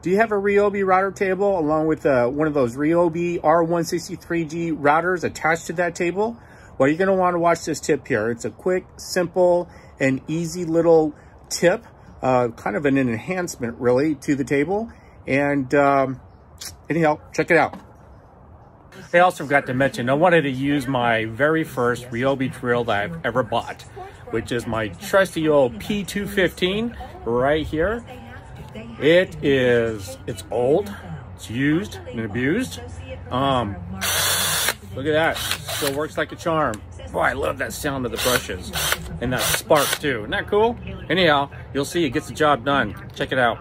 Do you have a RYOBI router table along with one of those RYOBI R163G routers attached to that table? Well, you're going to want to watch this tip here. It's a quick, simple, and easy little tip, kind of an enhancement really to the table. And anyhow, check it out. I also forgot to mention, I wanted to use my very first RYOBI drill that I've ever bought, which is my trusty old P215 right here. It's old, it's used and abused. Look at that, still works like a charm. Boy, I love that sound of the brushes and that spark too. Isn't that cool? Anyhow, you'll see it gets the job done. Check it out.